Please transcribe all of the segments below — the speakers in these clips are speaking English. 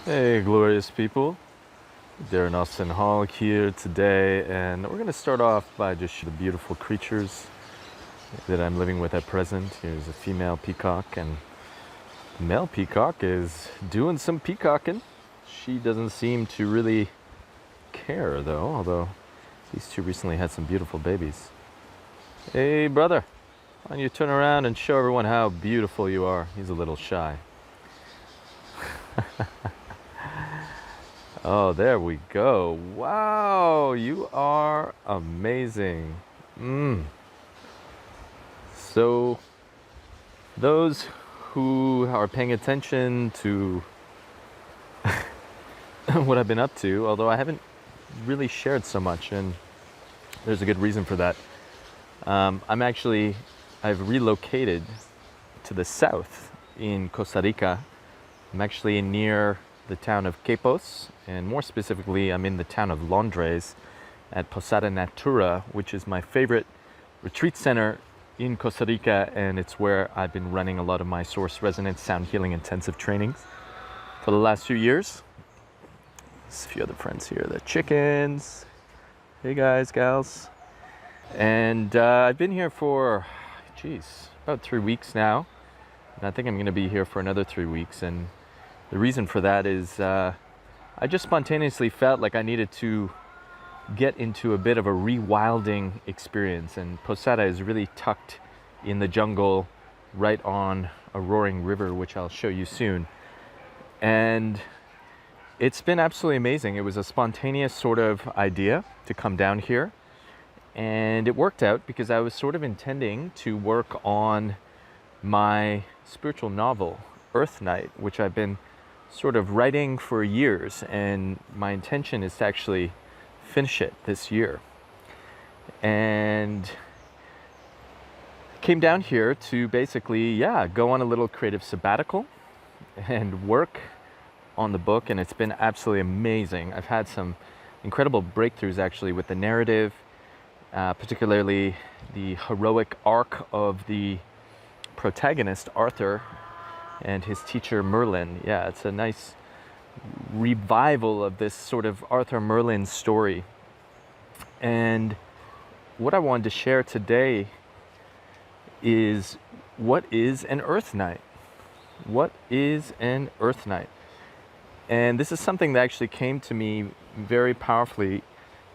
Hey, glorious people. Darren Austin Hall here today, and we're going to start off by just the beautiful creatures that I'm living with at present. Here's a female peacock, and the male peacock is doing some peacocking. She doesn't seem to really care, though, although these two recently had some beautiful babies. Hey, brother, why don't you turn around and show everyone how beautiful you are? He's a little shy. Oh, there we go. Wow, you are amazing. So, those who are paying attention to what I've been up to, although I haven't really shared so much, and there's a good reason for that. I've relocated to the south in Costa Rica. I'm actually near the town of Quepos, and more specifically, I'm in the town of Londres at Posada Natura, which is my favorite retreat center in Costa Rica, and it's where I've been running a lot of my source resonance sound healing intensive trainings for the last few years. There's a few other friends here, the chickens. Hey guys, gals. And I've been here for, about 3 weeks now, and I think I'm going to be here for another 3 weeks. And the reason for that is I just spontaneously felt like I needed to get into a bit of a rewilding experience. And Posada is really tucked in the jungle right on a roaring river, which I'll show you soon. And it's been absolutely amazing. It was a spontaneous sort of idea to come down here. And it worked out because I was sort of intending to work on my spiritual novel, Earth Night, which I've been sort of writing for years, and my intention is to actually finish it this year. And came down here to basically, go on a little creative sabbatical and work on the book, and it's been absolutely amazing. I've had some incredible breakthroughs actually with the narrative, particularly the heroic arc of the protagonist, Arthur, and his teacher Merlin. Yeah, it's a nice revival of this sort of Arthur Merlin story. And what I wanted to share today is, what is an Earth Night? What is an Earth Night? And this is something that actually came to me very powerfully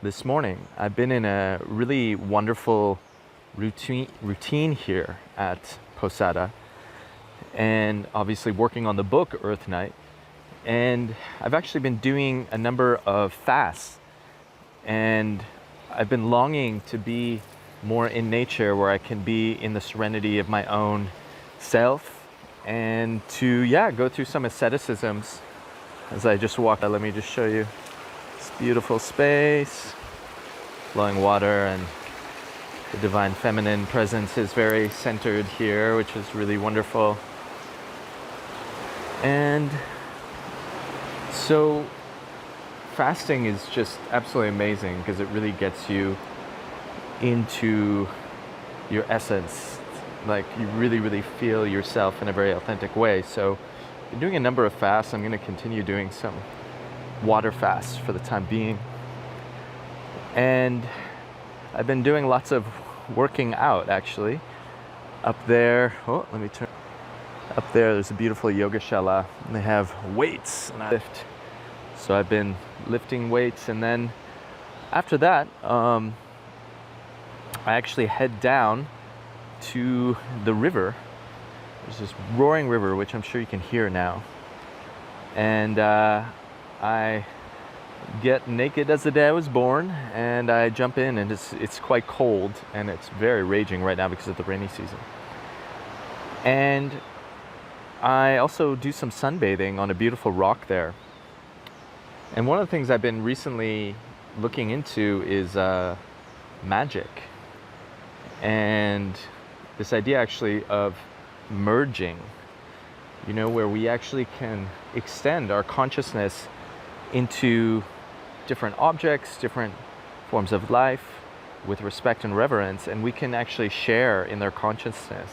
this morning. I've been in a really wonderful routine here at Posada, and obviously working on the book Earth Night. And I've actually been doing a number of fasts, and I've been longing to be more in nature, where I can be in the serenity of my own self, and to go through some asceticisms. As I just walked, let me just show you this beautiful space, flowing water, and the divine feminine presence is very centered here, which is really wonderful. And so fasting is just absolutely amazing because it really gets you into your essence. Like, you really, really feel yourself in a very authentic way. So I'm doing a number of fasts. I'm going to continue doing some water fasts for the time being. And I've been doing lots of working out actually. Up there, up there, there's a beautiful yogashala, and they have weights, and I lift. So I've been lifting weights, and then after that, I actually head down to the river. There's this roaring river, which I'm sure you can hear now. And I get naked as the day I was born, and I jump in, and it's quite cold, and it's very raging right now because of the rainy season. And I also do some sunbathing on a beautiful rock there. And one of the things I've been recently looking into is magic, and this idea actually of merging, where we actually can extend our consciousness into different objects, different forms of life with respect and reverence, and we can actually share in their consciousness.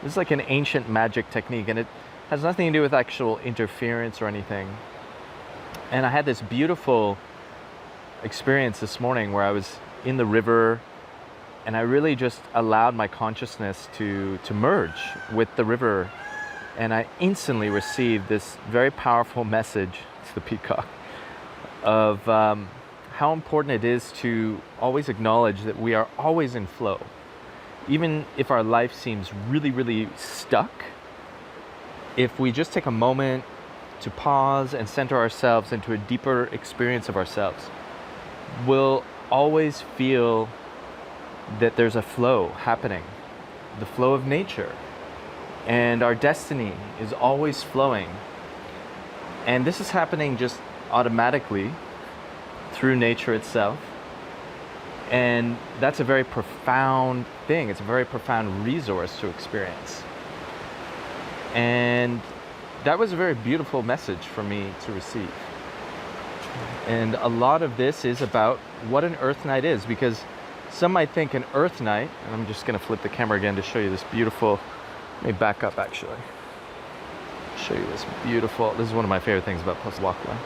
This is like an ancient magic technique, and it has nothing to do with actual interference or anything. And I had this beautiful experience this morning where I was in the river, and I really just allowed my consciousness to merge with the river. And I instantly received this very powerful message to the peacock of how important it is to always acknowledge that we are always in flow. Even if our life seems really, really stuck, if we just take a moment to pause and center ourselves into a deeper experience of ourselves, we'll always feel that there's a flow happening, the flow of nature. And our destiny is always flowing. And this is happening just automatically through nature itself. And that's a very profound thing. It's a very profound resource to experience. And that was a very beautiful message for me to receive. And a lot of this is about what an earth night is, because some might think an earth night, and I'm just going to flip the camera again to show you this beautiful, let me back up actually. Show you this beautiful, this is one of my favorite things about Post Walkway.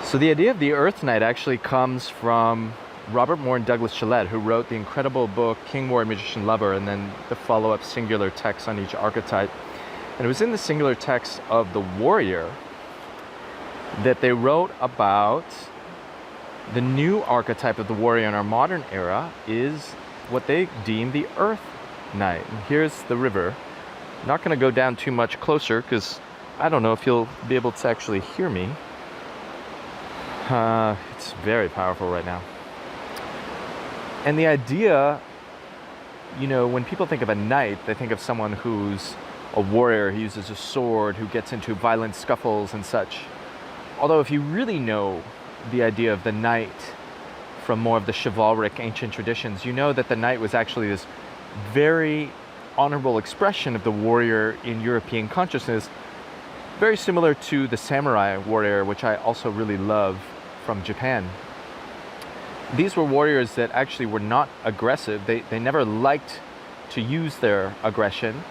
So the idea of the earth night actually comes from Robert Moore Douglas Gillette, who wrote the incredible book King, Warrior, Magician, Lover, and then the follow-up singular text on each archetype. And it was in the singular text of the warrior that they wrote about the new archetype of the warrior in our modern era is what they deem the earth night. And here's the river. I'm not going to go down too much closer because I don't know if you'll be able to actually hear me. It's very powerful right now. And the idea, you know, when people think of a knight, they think of someone who's a warrior, who uses a sword, who gets into violent scuffles and such. Although if you really know the idea of the knight from more of the chivalric ancient traditions, you know that the knight was actually this very honorable expression of the warrior in European consciousness, very similar to the samurai warrior, which I also really love from Japan. These were warriors that actually were not aggressive. They never liked to use their aggression.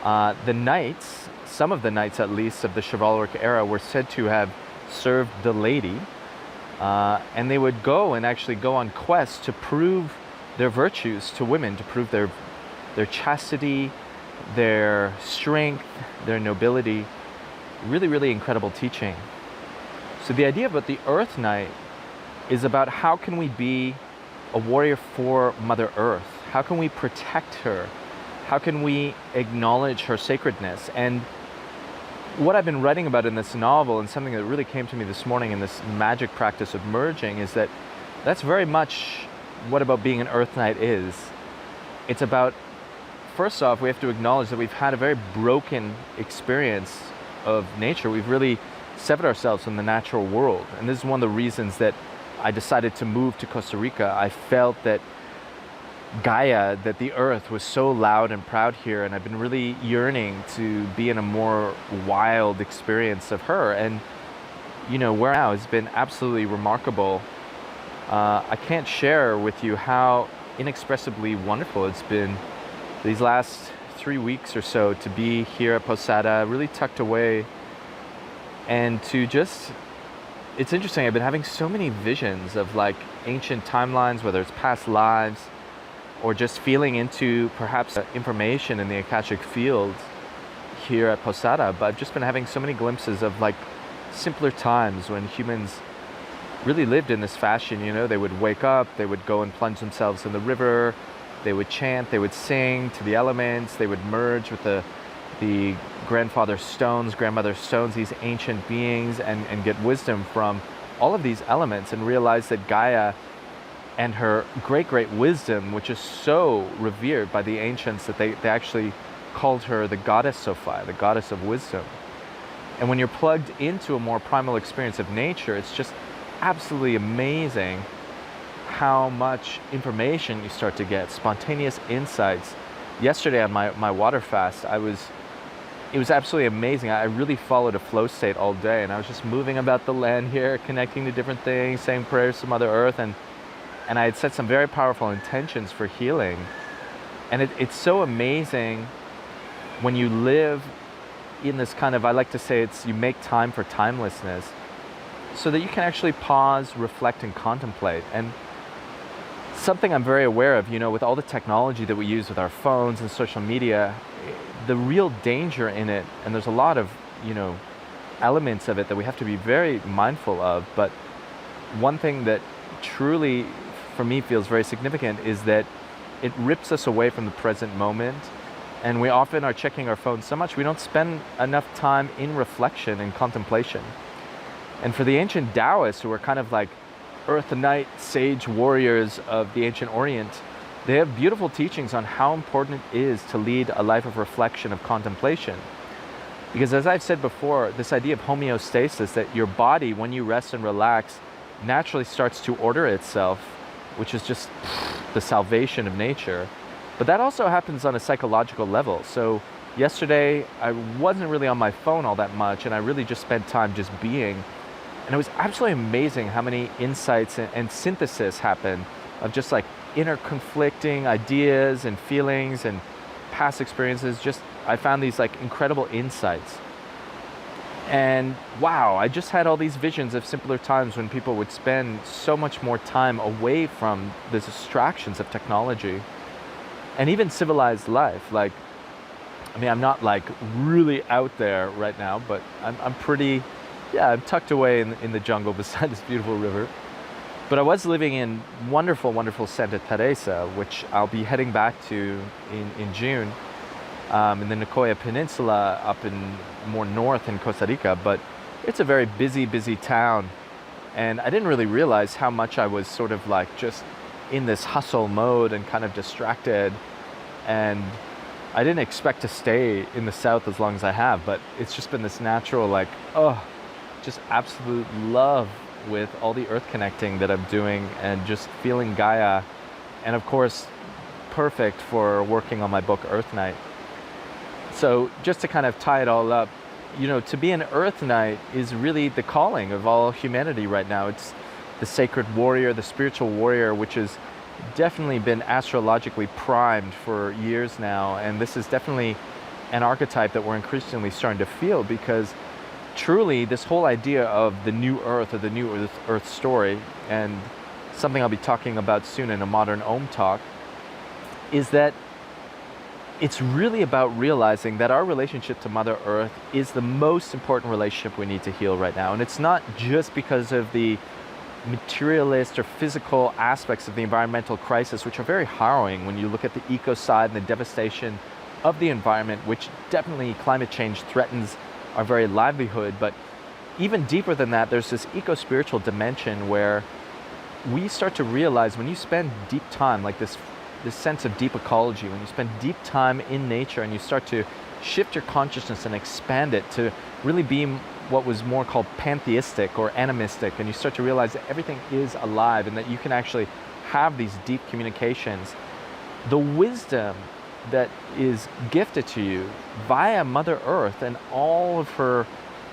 The knights, some of the knights at least of the chivalric era, were said to have served the lady, and they would go and actually go on quests to prove their virtues to women, to prove their chastity, their strength, their nobility. Really, really incredible teaching. So the idea about the Earth Night is about how can we be a warrior for Mother Earth? How can we protect her? How can we acknowledge her sacredness? And what I've been writing about in this novel, and something that really came to me this morning in this magic practice of merging, is that that's very much what about being an Earth Night is. It's about, first off, we have to acknowledge that we've had a very broken experience of nature. We've really severed ourselves from the natural world. And this is one of the reasons that I decided to move to Costa Rica. I felt that Gaia, that the earth was so loud and proud here, and I've been really yearning to be in a more wild experience of her. And you know, where now has been absolutely remarkable. I can't share with you how inexpressibly wonderful it's been these last 3 weeks or so to be here at Posada, really tucked away, and to just, it's interesting, I've been having so many visions of like ancient timelines, whether it's past lives or just feeling into perhaps information in the Akashic field here at Posada. But I've just been having so many glimpses of like simpler times when humans really lived in this fashion. You know, they would wake up, they would go and plunge themselves in the river, they would chant, they would sing to the elements, they would merge with the grandmother stones, these ancient beings, and get wisdom from all of these elements, and realize that Gaia and her great wisdom, which is so revered by the ancients that they actually called her the goddess Sophia, the goddess of wisdom. And when you're plugged into a more primal experience of nature, it's just absolutely amazing how much information you start to get, spontaneous insights. Yesterday on my water fast, it was absolutely amazing. I really followed a flow state all day, and I was just moving about the land here, connecting to different things, saying prayers to Mother Earth, and I had set some very powerful intentions for healing. And it's so amazing when you live in this kind of, I like to say it's, you make time for timelessness so that you can actually pause, reflect, and contemplate. And something I'm very aware of, with all the technology that we use with our phones and social media, the real danger in it, and there's a lot of, elements of it that we have to be very mindful of, but one thing that truly, for me, feels very significant is that it rips us away from the present moment, and we often are checking our phones so much we don't spend enough time in reflection and contemplation. And for the ancient Taoists, who are kind of like Earth Knight, sage warriors of the ancient Orient, they have beautiful teachings on how important it is to lead a life of reflection, of contemplation. Because as I've said before, this idea of homeostasis, that your body, when you rest and relax, naturally starts to order itself, which is just the salvation of nature. But that also happens on a psychological level. So yesterday, I wasn't really on my phone all that much, and I really just spent time just being. And it was absolutely amazing how many insights and synthesis happened of just like inner conflicting ideas and feelings and past experiences. Just, I found these like incredible insights. And wow, I just had all these visions of simpler times when people would spend so much more time away from the distractions of technology and even civilized life. Like, I mean, I'm not like really out there right now, but I'm pretty, I'm tucked away in the jungle beside this beautiful river. But I was living in wonderful, wonderful Santa Teresa, which I'll be heading back to in June, in the Nicoya Peninsula up in more north in Costa Rica. But it's a very busy, busy town. And I didn't really realize how much I was sort of like just in this hustle mode and kind of distracted. And I didn't expect to stay in the south as long as I have, but it's just been this natural, like, just absolute love with all the earth connecting that I'm doing and just feeling Gaia. And of course, perfect for working on my book, Earth Knight. So just to kind of tie it all up, to be an Earth Knight is really the calling of all humanity right now. It's the sacred warrior, the spiritual warrior, which has definitely been astrologically primed for years now. And this is definitely an archetype that we're increasingly starting to feel, because truly this whole idea of the new earth, or the new earth story, and something I'll be talking about soon in a modern Om talk, is that it's really about realizing that our relationship to Mother Earth is the most important relationship we need to heal right now. And it's not just because of the materialist or physical aspects of the environmental crisis, which are very harrowing when you look at the ecocide and the devastation of the environment, which definitely climate change threatens our very livelihood. But even deeper than that, there's this eco-spiritual dimension where we start to realize, when you spend deep time, like this sense of deep ecology, when you spend deep time in nature and you start to shift your consciousness and expand it to really be what was more called pantheistic or animistic, and you start to realize that everything is alive and that you can actually have these deep communications, the wisdom that is gifted to you via Mother Earth and all of her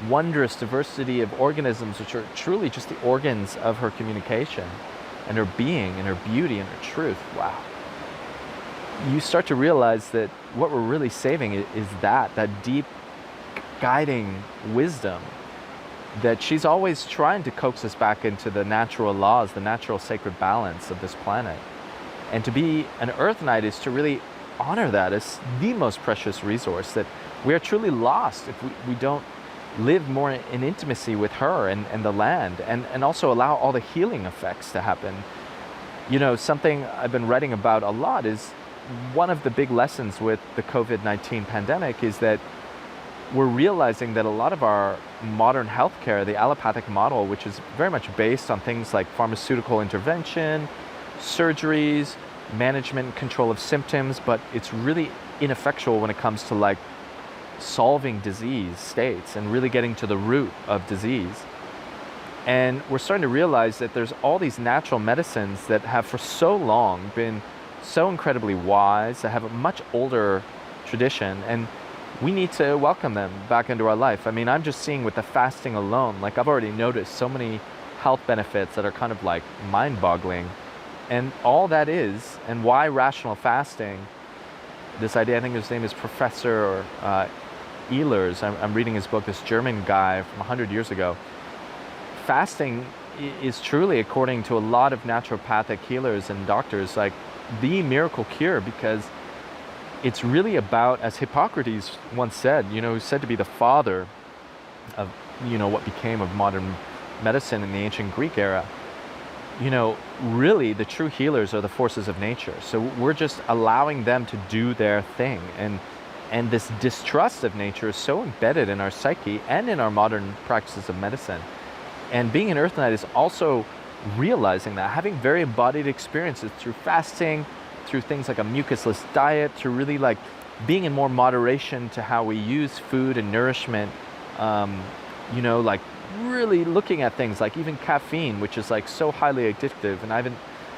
wondrous diversity of organisms, which are truly just the organs of her communication and her being and her beauty and her truth. Wow. You start to realize that what we're really saving is that deep guiding wisdom, that she's always trying to coax us back into the natural laws, the natural sacred balance of this planet. And to be an Earth Knight is to really honor that as the most precious resource, that we are truly lost if we don't live more in intimacy with her and the land, and also allow all the healing effects to happen. Something I've been writing about a lot is one of the big lessons with the COVID-19 pandemic is that we're realizing that a lot of our modern healthcare, the allopathic model, which is very much based on things like pharmaceutical intervention, surgeries, management, control of symptoms, but it's really ineffectual when it comes to like solving disease states and really getting to the root of disease. And we're starting to realize that there's all these natural medicines that have for so long been so incredibly wise, that have a much older tradition, and we need to welcome them back into our life. I mean, I'm just seeing with the fasting alone, like I've already noticed so many health benefits that are kind of like mind-boggling. And all that is, and why rational fasting, this idea, I think his name is Professor Ehlers, I'm reading his book, this German guy from 100 years ago. Fasting is truly, according to a lot of naturopathic healers and doctors, like the miracle cure, because it's really about, as Hippocrates once said, who's said to be the father of, what became of modern medicine in the ancient Greek era. Really the true healers are the forces of nature. So we're just allowing them to do their thing. And this distrust of nature is so embedded in our psyche and in our modern practices of medicine. And being an Earth Knight is also realizing that, having very embodied experiences through fasting, through things like a mucusless diet, to really like being in more moderation to how we use food and nourishment, like really looking at things like even caffeine, which is like so highly addictive. And I haven't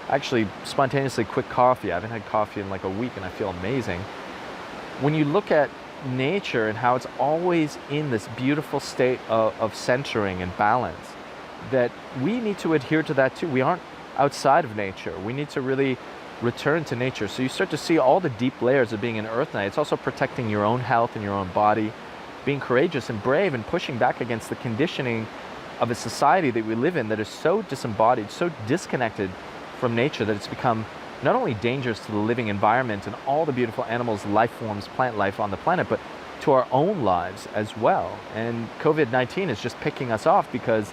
actually spontaneously quit coffee. I haven't had coffee in like a week and I feel amazing. When you look at nature and how it's always in this beautiful state of centering and balance, that we need to adhere to that too. We aren't outside of nature. We need to really return to nature. So you start to see all the deep layers of being an Earth Knight. It's also protecting your own health and your own body, being courageous and brave and pushing back against the conditioning of a society that we live in that is so disembodied, so disconnected from nature, that it's become not only dangerous to the living environment and all the beautiful animals, life forms, plant life on the planet, but to our own lives as well. And COVID-19 is just picking us off because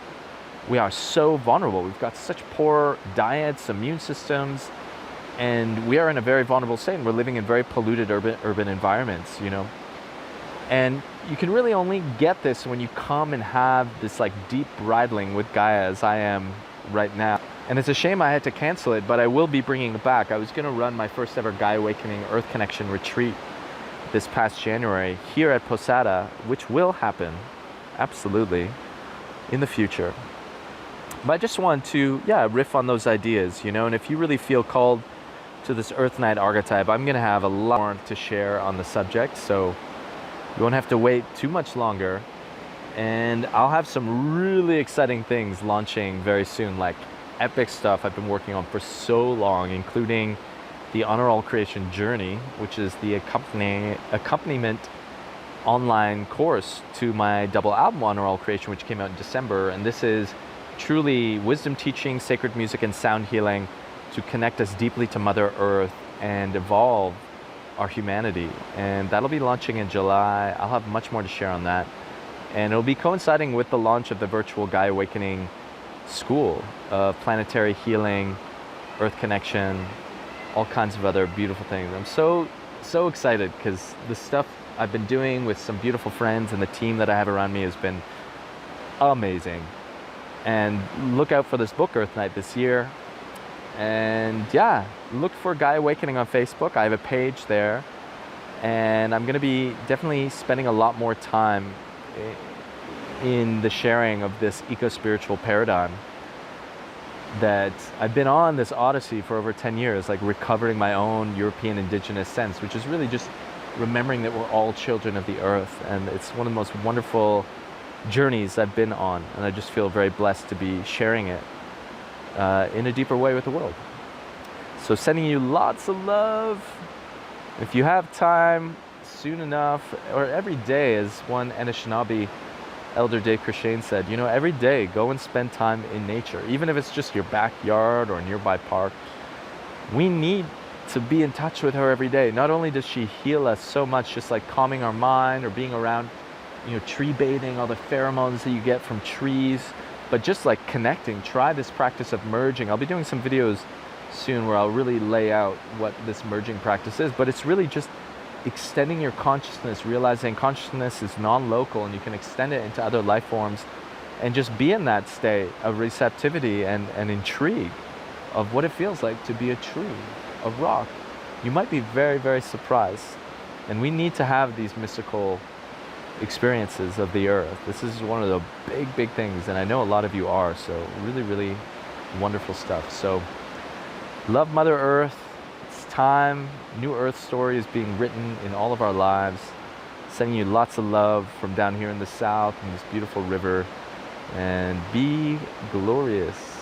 we are so vulnerable. We've got such poor diets, immune systems, and we are in a very vulnerable state, and we're living in very polluted urban environments, And you can really only get this when you come and have this like deep bridling with Gaia, as I am right now. And it's a shame I had to cancel it, but I will be bringing it back. I was going to run my first ever Gaia Awakening Earth Connection retreat this past January here at Posada, which will happen, absolutely, in the future. But I just want to, riff on those ideas, and if you really feel called to this Earth Knight archetype, I'm going to have a lot more to share on the subject, so you won't have to wait too much longer. And I'll have some really exciting things launching very soon, like epic stuff I've been working on for so long, including the Honor All Creation Journey, which is the accompaniment online course to my double album Honor All Creation, which came out in December. And this is truly wisdom teaching, sacred music, and sound healing to connect us deeply to Mother Earth and evolve our humanity. And that'll be launching in July. I'll have much more to share on that. And it'll be coinciding with the launch of the virtual Gaia Awakening School of planetary healing, earth connection, all kinds of other beautiful things. I'm so excited because the stuff I've been doing with some beautiful friends and the team that I have around me has been amazing. And look out for this book, Earth Knight, this year. And look for Gaia Awakening on Facebook. I have a page there. And I'm going to be definitely spending a lot more time in the sharing of this eco-spiritual paradigm that I've been on this odyssey for over 10 years, like recovering my own European indigenous sense, which is really just remembering that we're all children of the earth. And it's one of the most wonderful journeys I've been on. And I just feel very blessed to be sharing it in a deeper way with the world. So sending you lots of love. If you have time, soon enough, or every day, as one Anishinaabe elder Dave Christian said, every day go and spend time in nature, even if it's just your backyard or a nearby park. We need to be in touch with her every day. Not only does she heal us so much, just like calming our mind or being around, tree bathing, all the pheromones that you get from trees, but just like connecting. Try this practice of merging. I'll be doing some videos soon where I'll really lay out what this merging practice is, but it's really just extending your consciousness, realizing consciousness is non-local and you can extend it into other life forms, and just be in that state of receptivity and intrigue of what it feels like to be a tree, a rock. You might be very, very surprised. And we need to have these mystical experiences of the earth. This is one of the big, big things, and I know a lot of you are, so really, really wonderful stuff. So love Mother Earth. It's time. New Earth story is being written in all of our lives. Sending you lots of love from down here in the south, in this beautiful river. And be glorious.